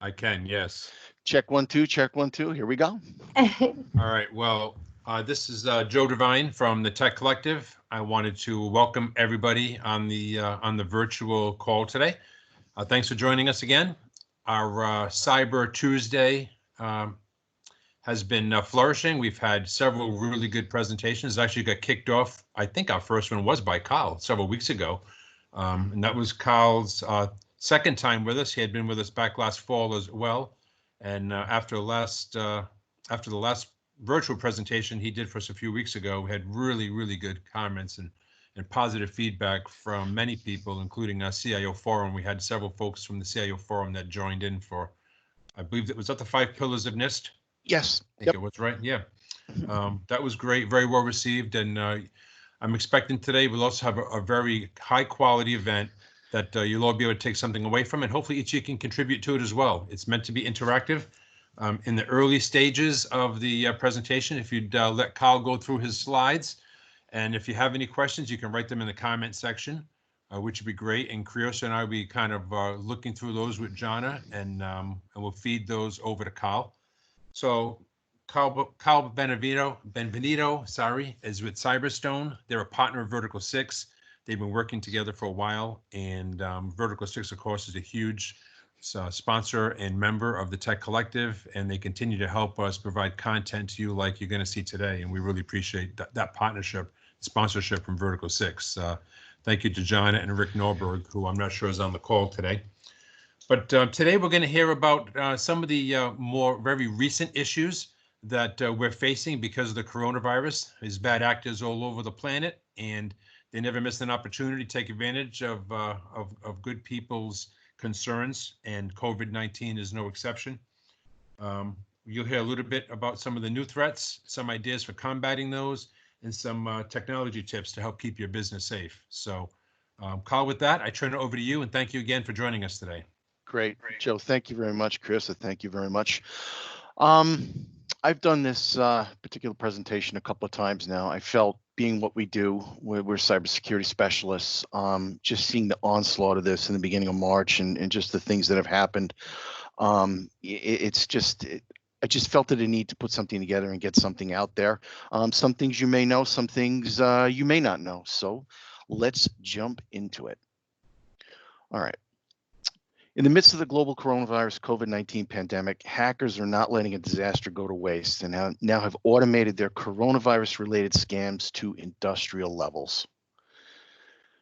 I can, yes. Check 1 2, check 1 2. Here we go. All right. Well, this is Joe Devine from the Tech Collective. I wanted to welcome everybody on the virtual call today. Thanks for joining us again. Our Cyber Tuesday has been flourishing. We've had several really good presentations. Actually got kicked off. I think our first one was by Kyle several weeks ago. And that was Kyle's second time with us. He had been with us back last fall as well. And after the last virtual presentation he did for us a few weeks ago, we had really good comments and positive feedback from many people, including our CIO forum. We had several folks from the CIO forum that joined in for, I believe that was at the 5 pillars of NIST. Yes. I think it was right. Yeah. That was great. Very well received. And I'm expecting today we'll also have a very high quality event that you'll all be able to take something away from, and hopefully each of you can contribute to it as well. It's meant to be interactive. In the early stages of the presentation, if you'd let Kyle go through his slides, and if you have any questions, you can write them in the comment section, which would be great. And Criosa and I will be kind of looking through those with Jana, and we'll feed those over to Kyle. So Kyle Benevento, sorry, is with Cyberstone. They're a partner of Vertical 6. They've been working together for a while, and Vertical 6, of course, is a huge sponsor and member of the Tech Collective, and they continue to help us provide content to you like you're going to see today, and we really appreciate that partnership, sponsorship from Vertical 6. Thank you to Jana and Rick Norberg, who I'm not sure is on the call today. But today we're going to hear about some of the more very recent issues that we're facing because of the coronavirus. There's bad actors all over the planet, and they never miss an opportunity to take advantage of good people's concerns, and COVID-19 is no exception. You'll hear a little bit about some of the new threats, some ideas for combating those, and some technology tips to help keep your business safe. So, Kyle, with that, I turn it over to you, and thank you again for joining us today. Great. Joe, thank you very much. Criosa, thank you very much. I've done this particular presentation a couple of times now. I felt, being what we do, we're cybersecurity specialists, just seeing the onslaught of this in the beginning of March and just the things that have happened, I just felt that I need to put something together and get something out there. Some things you may know, some things you may not know. So let's jump into it. All right. In the midst of the global coronavirus COVID-19 pandemic, hackers are not letting a disaster go to waste and now have automated their coronavirus-related scams to industrial levels.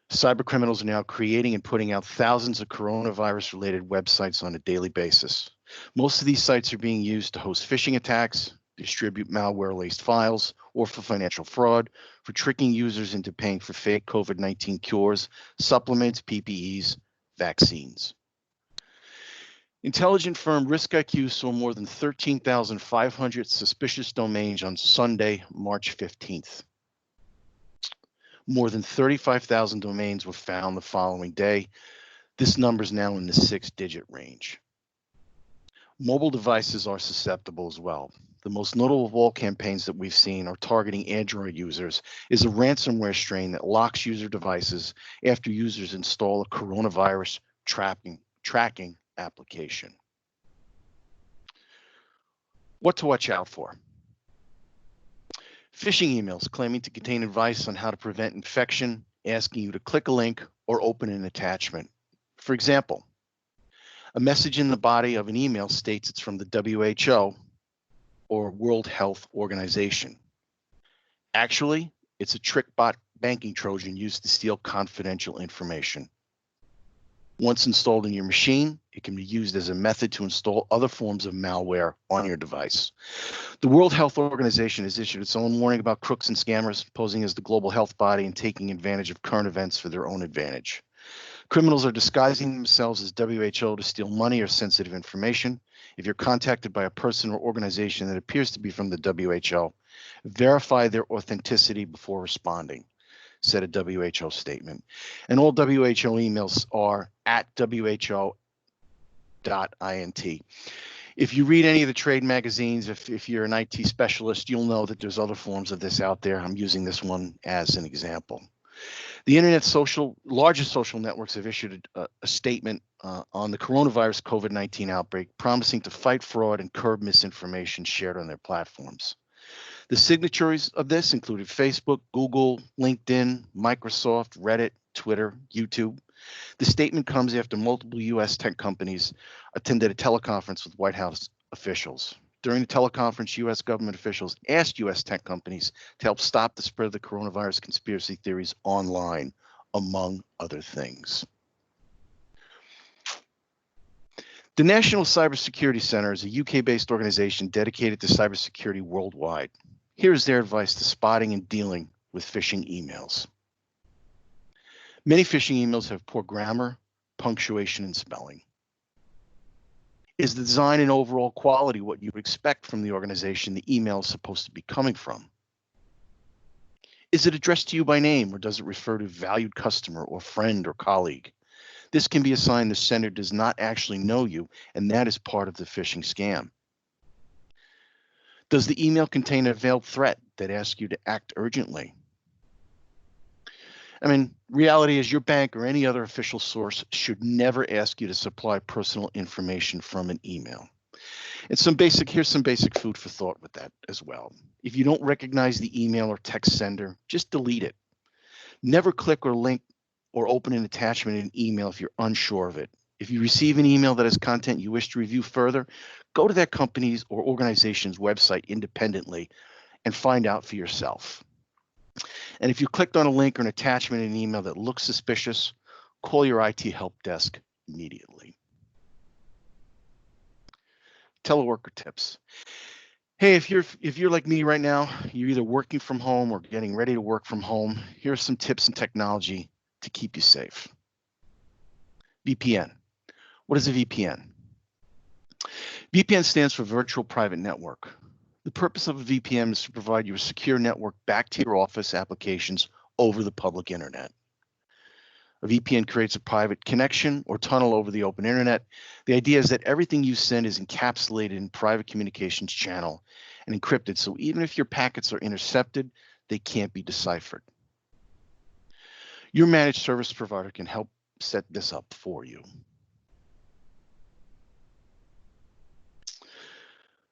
Cyber criminals are now creating and putting out thousands of coronavirus-related websites on a daily basis. Most of these sites are being used to host phishing attacks, distribute malware-laced files, or for financial fraud, for tricking users into paying for fake COVID-19 cures, supplements, PPEs, vaccines. Intelligence firm RiskIQ saw more than 13,500 suspicious domains on Sunday, March 15th. More than 35,000 domains were found the following day. This number is now in the 6-digit range. Mobile devices are susceptible as well. The most notable of all campaigns that we've seen are targeting Android users is a ransomware strain that locks user devices after users install a coronavirus tracking application. What to watch out for? Phishing emails claiming to contain advice on how to prevent infection, asking you to click a link or open an attachment. For example, a message in the body of an email states it's from the WHO or World Health Organization. Actually, it's a trick-bot banking Trojan used to steal confidential information. Once installed in your machine, it can be used as a method to install other forms of malware on your device. The World Health Organization has issued its own warning about crooks and scammers posing as the global health body and taking advantage of current events for their own advantage. Criminals are disguising themselves as WHO to steal money or sensitive information. If you're contacted by a person or organization that appears to be from the WHO, verify their authenticity before responding, said a WHO statement. And all WHO emails are at who.int. If you read any of the trade magazines, if you're an IT specialist, you'll know that there's other forms of this out there. I'm using this one as an example. The internet's largest social networks have issued a statement on the coronavirus COVID-19 outbreak, promising to fight fraud and curb misinformation shared on their platforms. The signatories of this included Facebook, Google, LinkedIn, Microsoft, Reddit, Twitter, YouTube. The statement comes after multiple U.S. tech companies attended a teleconference with White House officials. During the teleconference, U.S. government officials asked U.S. tech companies to help stop the spread of the coronavirus conspiracy theories online, among other things. The National Cybersecurity Center is a UK-based organization dedicated to cybersecurity worldwide. Here's their advice to spotting and dealing with phishing emails. Many phishing emails have poor grammar, punctuation, and spelling. Is the design and overall quality what you would expect from the organization the email is supposed to be coming from? Is it addressed to you by name, or does it refer to valued customer or friend or colleague? This can be a sign the sender does not actually know you, and that is part of the phishing scam. Does the email contain a veiled threat that asks you to act urgently? I mean, reality is your bank or any other official source should never ask you to supply personal information from an email. And here's some basic food for thought with that as well. If you don't recognize the email or text sender, just delete it. Never click or link or open an attachment in an email if you're unsure of it. If you receive an email that has content you wish to review further, go to that company's or organization's website independently and find out for yourself. And if you clicked on a link or an attachment in an email that looks suspicious, call your IT help desk immediately. Teleworker tips. Hey, if you're like me right now, you're either working from home or getting ready to work from home, here are some tips and technology to keep you safe. VPN. What is a VPN? VPN stands for Virtual Private Network. The purpose of a VPN is to provide you a secure network back to your office applications over the public internet. A VPN creates a private connection or tunnel over the open internet. The idea is that everything you send is encapsulated in private communications channel and encrypted, so even if your packets are intercepted, they can't be deciphered. Your managed service provider can help set this up for you.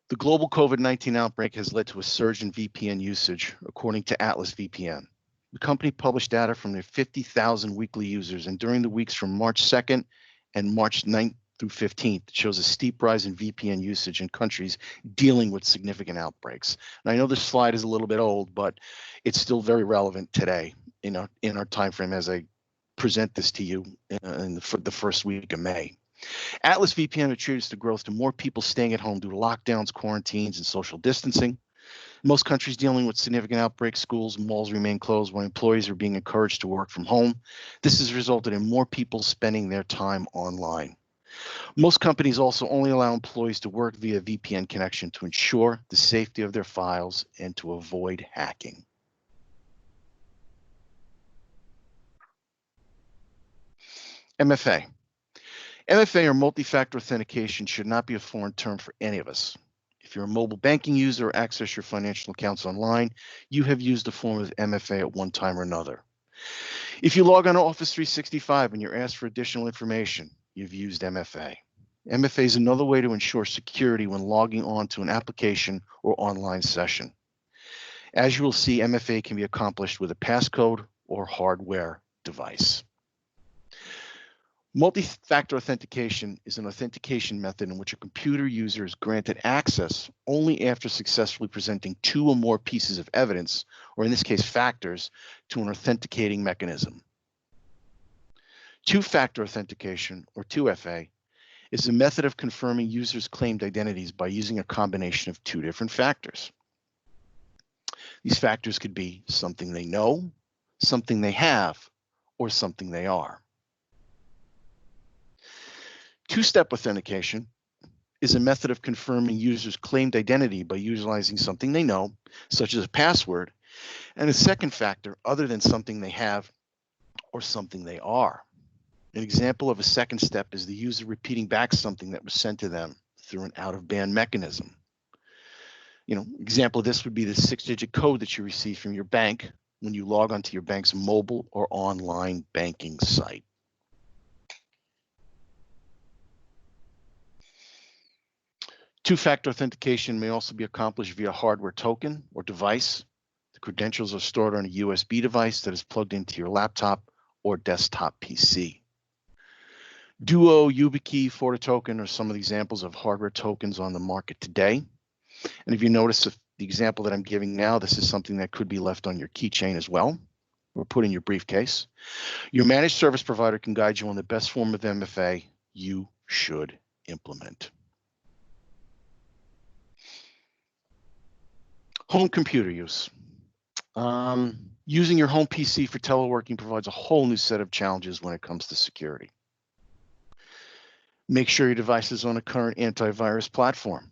The global COVID-19 outbreak has led to a surge in VPN usage, according to Atlas VPN. The company published data from their 50,000 weekly users, and during the weeks from March 2nd and March 9th through 15th, it shows a steep rise in VPN usage in countries dealing with significant outbreaks. And I know this slide is a little bit old, but it's still very relevant today in our time frame as I present this to you in the first week of May. Atlas VPN attributes the growth to more people staying at home due to lockdowns, quarantines, and social distancing. Most countries dealing with significant outbreaks, schools and malls remain closed while employees are being encouraged to work from home. This has resulted in more people spending their time online. Most companies also only allow employees to work via VPN connection to ensure the safety of their files and to avoid hacking. MFA. MFA, or multi-factor authentication, should not be a foreign term for any of us. If you're a mobile banking user or access your financial accounts online, you have used a form of MFA at one time or another. If you log on to Office 365 and you're asked for additional information, you've used MFA. MFA is another way to ensure security when logging on to an application or online session. As you will see, MFA can be accomplished with a passcode or hardware device. Multi-factor authentication is an authentication method in which a computer user is granted access only after successfully presenting two or more pieces of evidence, or in this case factors, to an authenticating mechanism. Two-factor authentication, or 2FA, is a method of confirming users' claimed identities by using a combination of two different factors. These factors could be something they know, something they have, or something they are. Two-step authentication is a method of confirming users' claimed identity by utilizing something they know, such as a password, and a second factor other than something they have or something they are. An example of a second step is the user repeating back something that was sent to them through an out-of-band mechanism. Example of this would be the 6-digit code that you receive from your bank when you log onto your bank's mobile or online banking site. Two-factor authentication may also be accomplished via hardware token or device. The credentials are stored on a USB device that is plugged into your laptop or desktop PC. Duo, YubiKey, FortiToken are some of the examples of hardware tokens on the market today. And if you notice the example that I'm giving now, this is something that could be left on your keychain as well, or put in your briefcase. Your managed service provider can guide you on the best form of MFA you should implement. Home computer use. Using your home PC for teleworking provides a whole new set of challenges when it comes to security. Make sure your device is on a current antivirus platform.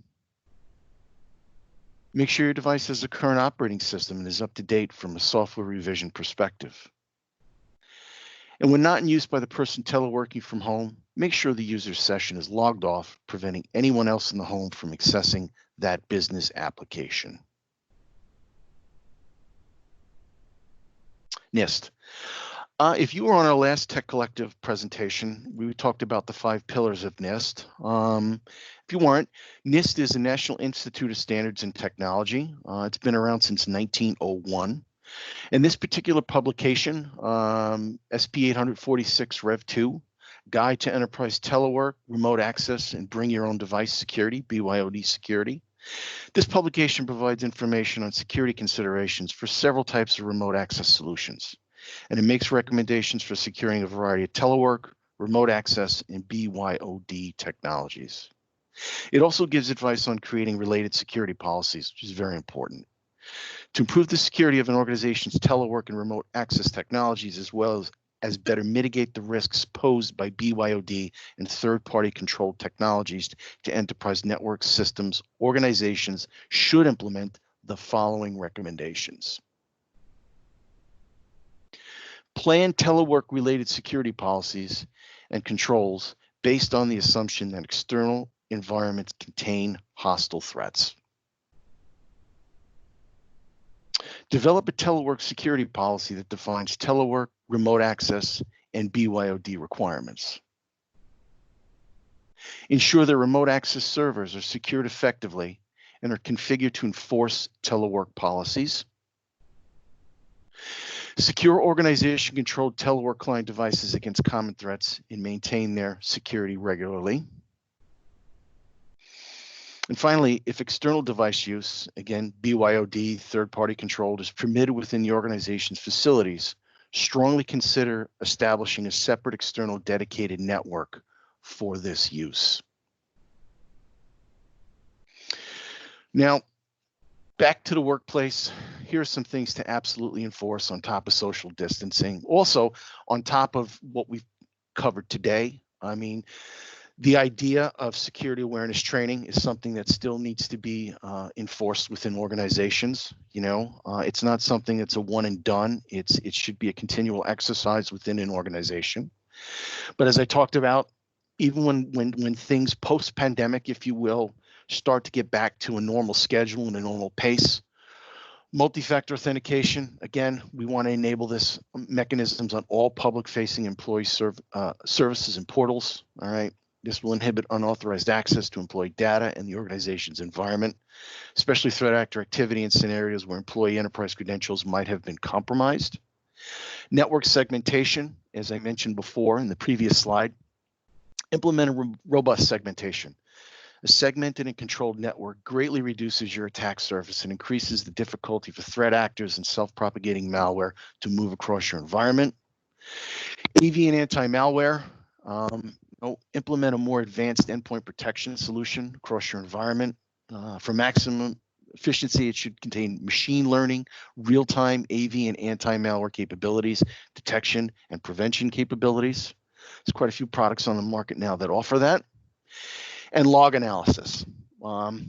Make sure your device has a current operating system and is up to date from a software revision perspective. And when not in use by the person teleworking from home, make sure the user's session is logged off, preventing anyone else in the home from accessing that business application. NIST. If you were on our last Tech Collective presentation, we talked about the 5 pillars of NIST. If you weren't, NIST is the National Institute of Standards and Technology. It's been around since 1901. And this particular publication, SP 846 Rev 2, Guide to Enterprise Telework, Remote Access, and Bring Your Own Device Security, BYOD Security. This publication provides information on security considerations for several types of remote access solutions, and it makes recommendations for securing a variety of telework, remote access, and BYOD technologies. It also gives advice on creating related security policies, which is very important. To improve the security of an organization's telework and remote access technologies, as well as better mitigate the risks posed by BYOD and third-party controlled technologies to enterprise network systems, organizations should implement the following recommendations. Plan telework-related security policies and controls based on the assumption that external environments contain hostile threats. Develop a telework security policy that defines telework, remote access, and BYOD requirements. Ensure that remote access servers are secured effectively and are configured to enforce telework policies. Secure organization-controlled telework client devices against common threats and maintain their security regularly. And finally, if external device use, again, BYOD, third-party controlled, is permitted within the organization's facilities, strongly consider establishing a separate external dedicated network for this use. Now, back to the workplace. Here are some things to absolutely enforce on top of social distancing. Also, on top of what we've covered today, I mean, the idea of security awareness training is something that still needs to be enforced within organizations. You know, it's not something that's a one and done. It should be a continual exercise within an organization. But as I talked about, even when things post-pandemic, if you will, start to get back to a normal schedule and a normal pace, multi-factor authentication, again, we want to enable this mechanisms on all public-facing employee services and portals. All right. This will inhibit unauthorized access to employee data in the organization's environment, especially threat actor activity in scenarios where employee enterprise credentials might have been compromised. Network segmentation, as I mentioned before in the previous slide, implement a robust segmentation. A segmented and controlled network greatly reduces your attack surface and increases the difficulty for threat actors and self-propagating malware to move across your environment. AV and anti-malware. Implement a more advanced endpoint protection solution across your environment. For maximum efficiency, it should contain machine learning, real-time AV and anti-malware capabilities, detection and prevention capabilities. There's quite a few products on the market now that offer that. And log analysis.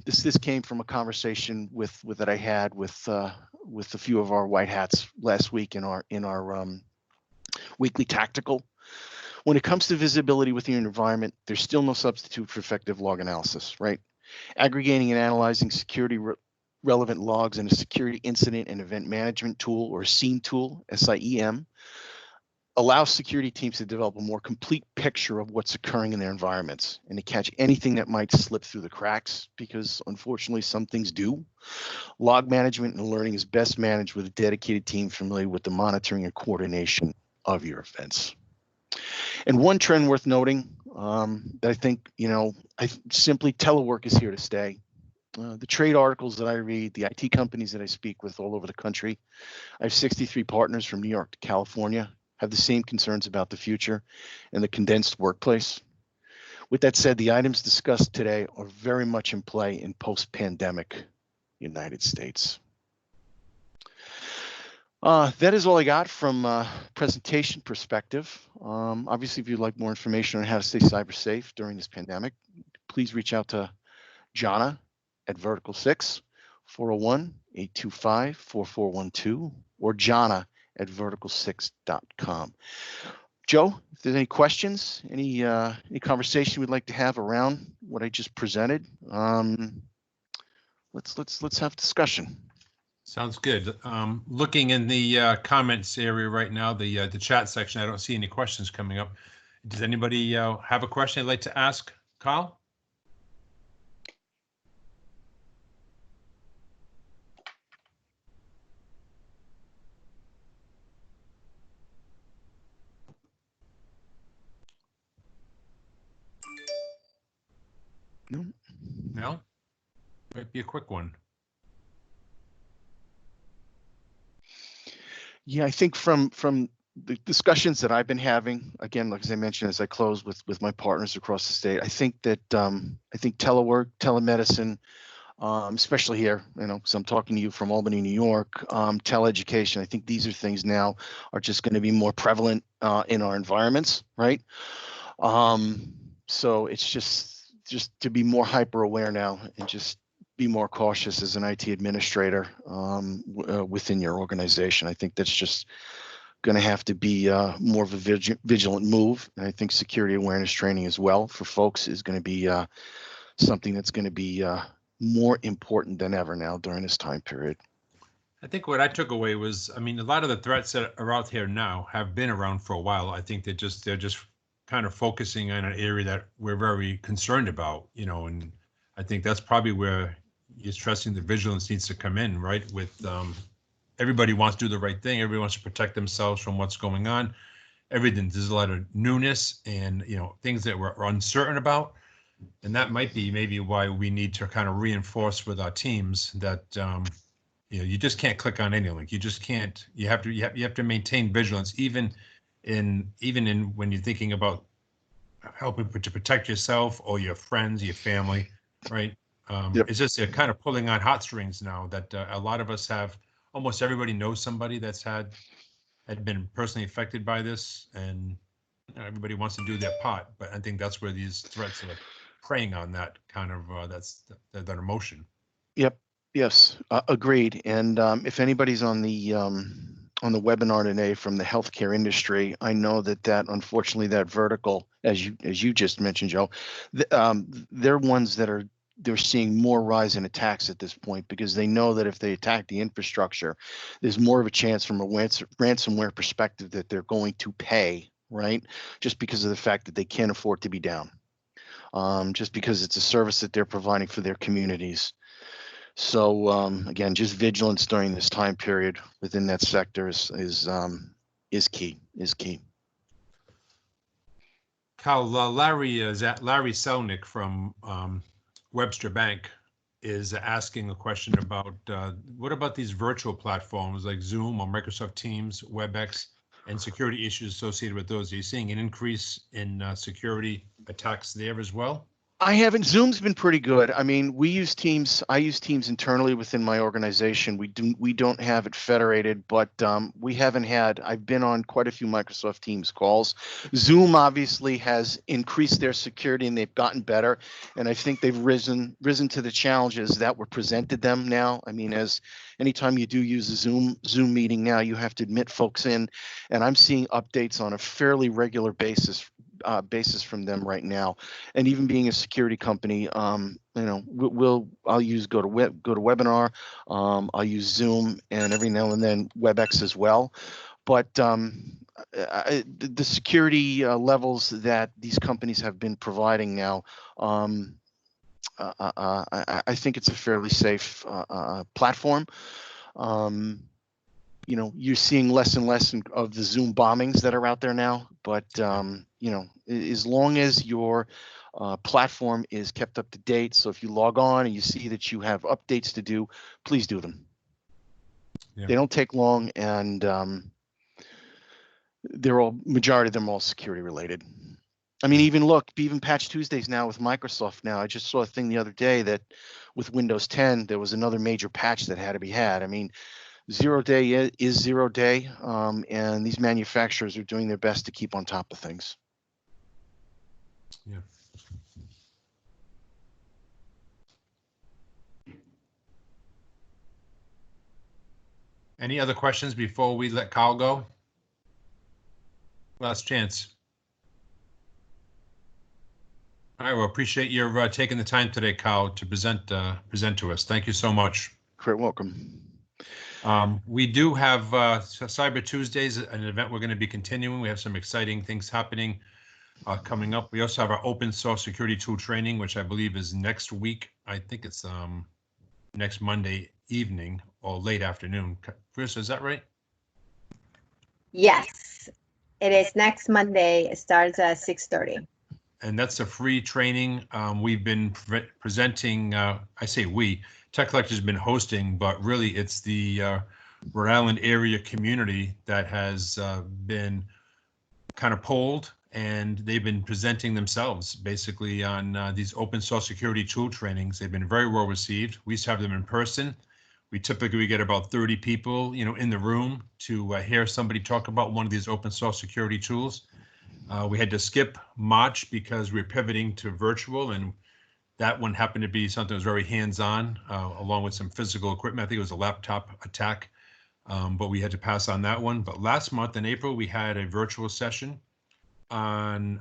This came from a conversation that I had with a few of our white hats last week in our weekly tactical. When it comes to visibility within your environment, there's still no substitute for effective log analysis, right? Aggregating and analyzing security relevant logs in a security incident and event management tool, or SIEM tool, SIEM, allows security teams to develop a more complete picture of what's occurring in their environments and to catch anything that might slip through the cracks, because unfortunately some things do. Log management and alerting is best managed with a dedicated team familiar with the monitoring and coordination of your events. And one trend worth noting that I think, simply telework is here to stay. The trade articles that I read, the IT companies that I speak with all over the country, I have 63 partners from New York to California, have the same concerns about the future and the condensed workplace. With that said, the items discussed today are very much in play in post-pandemic United States. That is all I got from a presentation perspective. Obviously, if you'd like more information on how to stay cyber safe during this pandemic, please reach out to Jana at Vertical 6, 401-825-4412, or Jana at vertical6.com. Joe, if there's any questions, any conversation we'd like to have around what I just presented, let's have discussion. Sounds good. Looking in the comments area right now, the chat section, I don't see any questions coming up. Does anybody have a question they'd like to ask Kyle? No. No? Might be a quick one. Yeah, I think from the discussions that I've been having, again, like as I mentioned, as I close with my partners across the state, I think that I think telework, telemedicine, especially here, because I'm talking to you from Albany, New York, teleeducation, I think these are things now are just going to be more prevalent in our environments, right? So it's just to be more hyper aware now and just be more cautious as an IT administrator within your organization. I think that's just going to have to be more of a vigilant move. And I think security awareness training as well for folks is going to be something that's going to be more important than ever now during this time period. I think what I took away was, I mean, a lot of the threats that are out here now have been around for a while. I think they're just kind of focusing on an area that we're very concerned about, and I think that's probably where you're stressing the vigilance needs to come in, right? With everybody wants to do the right thing. Everybody wants to protect themselves from what's going on. Everything, there's a lot of newness and, things that we're uncertain about. And that might be maybe why we need to kind of reinforce with our teams that, you just can't click on any link. You just can't, you have to maintain vigilance, even in when you're thinking about helping to protect yourself or your friends, your family, right? Yep. It's just they're kind of pulling on heartstrings now that a lot of us have. Almost everybody knows somebody that's had been personally affected by this, and everybody wants to do their part. But I think that's where these threats are preying on that kind of that emotion. Yep. Yes. Agreed. And if anybody's on the webinar today from the healthcare industry, I know that unfortunately that vertical, as you just mentioned, Joe, they're ones that they're seeing more rise in attacks at this point, because they know that if they attack the infrastructure, there's more of a chance from a ransomware perspective that they're going to pay, right? Just because of the fact that they can't afford to be down, just because it's a service that they're providing for their communities. So again, just vigilance during this time period within that sector is key. Kyle, Larry Selnick from Webster Bank is asking a question about what about these virtual platforms like Zoom or Microsoft Teams, WebEx, and security issues associated with those? Are you seeing an increase in security attacks there as well? I haven't. Zoom's been pretty good. I mean, we use Teams. I use Teams internally within my organization. We don't have it federated, but we haven't had. I've been on quite a few Microsoft Teams calls. Zoom obviously has increased their security and they've gotten better, and I think they've risen to the challenges that were presented them now. I mean, as anytime you do use a Zoom meeting now, you have to admit folks in, and I'm seeing updates on a fairly regular basis basis from them right now. And even being a security company, I'll use GoToWebinar, I'll use Zoom, and every now and then WebEx as well. But the security levels that these companies have been providing now, I think it's a fairly safe platform. You're seeing less and less of the Zoom bombings that are out there now. But as long as your platform is kept up to date, so if you log on and you see that you have updates to do, please do them. Yeah. They don't take long, and majority of them are all security related. I mean, even Patch Tuesdays now with Microsoft now. I just saw a thing the other day that with Windows 10, there was another major patch that had to be had. I mean, 0 day is 0 day, and these manufacturers are doing their best to keep on top of things. Yeah. Any other questions before we let Kyle go? Last chance. All right, well, appreciate your taking the time today, Kyle, to present to us. Thank you so much. You're welcome. We do have Cyber Tuesdays, an event we're going to be continuing. We have some exciting things happening coming up. We also have our open source security tool training, which I believe is next week. I think it's next Monday evening or late afternoon. Chris, is that right? Yes, it is next Monday. It starts at 6:30. And that's a free training. We've been presenting, I say we, Tech Collector has been hosting, but really it's the Rhode Island area community that has been kind of polled, and they've been presenting themselves basically on these open source security tool trainings. They've been very well received. We used to have them in person. We typically get about 30 people, in the room to hear somebody talk about one of these open source security tools. We had to skip March because we're pivoting to virtual, and that one happened to be something that was very hands-on, along with some physical equipment. I think it was a laptop attack, but we had to pass on that one. But last month in April, we had a virtual session on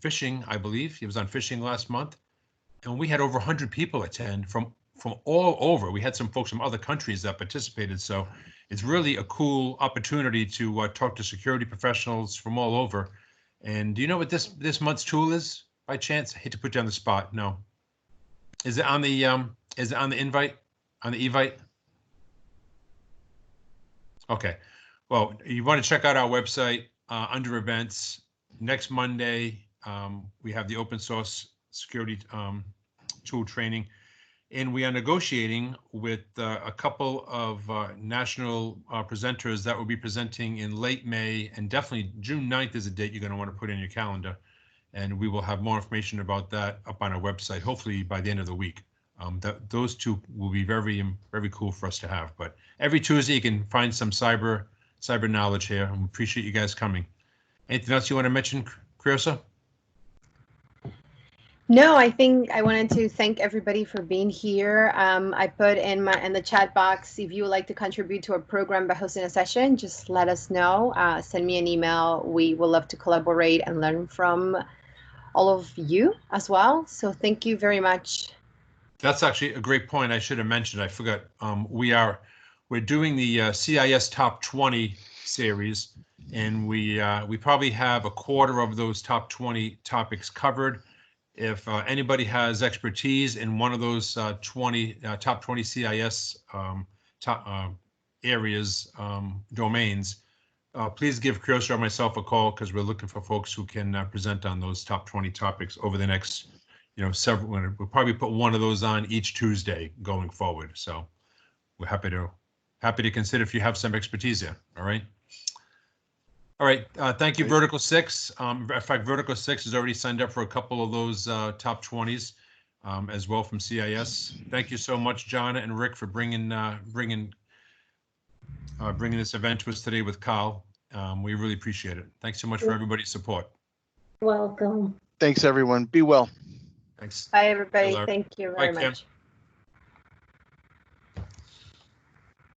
phishing, I believe. It was on phishing last month, and we had over 100 people attend from all over. We had some folks from other countries that participated, so it's really a cool opportunity to talk to security professionals from all over. And do you know what this month's tool is by chance? I hate to put you on the spot. No. Is it on the invite? On the Evite? Okay. Well, you want to check out our website under events. Next Monday, we have the open source security tool training, and we are negotiating with a couple of national presenters that will be presenting in late May, and definitely June 9th is a date you're going to want to put in your calendar. And we will have more information about that up on our website, hopefully by the end of the week. Those two will be very, very cool for us to have. But every Tuesday you can find some cyber knowledge here, and we appreciate you guys coming. Anything else you want to mention, Criosa? No, I think I wanted to thank everybody for being here. I put in the chat box, if you would like to contribute to our program by hosting a session, just let us know. Send me an email. We would love to collaborate and learn from all of you as well. So thank you very much. That's actually a great point. I should have mentioned. I forgot. We're doing the CIS Top 20 series, and we probably have a quarter of those top 20 topics covered. If anybody has expertise in one of those top 20 CIS areas, domains, please give Criosa or myself a call, because we're looking for folks who can present on those top 20 topics over the next, several. We'll probably put one of those on each Tuesday going forward. So we're happy to consider if you have some expertise there. All right. All right, thank you, Vertical 6. In fact, Vertical 6 has already signed up for a couple of those top 20s as well from CIS. Thank you so much, John and Rick, for bringing this event to us today with Kyle. We really appreciate it. Thanks so much for everybody's support. Welcome. Thanks, everyone. Be well. Thanks. Bye, everybody. Thank you very much.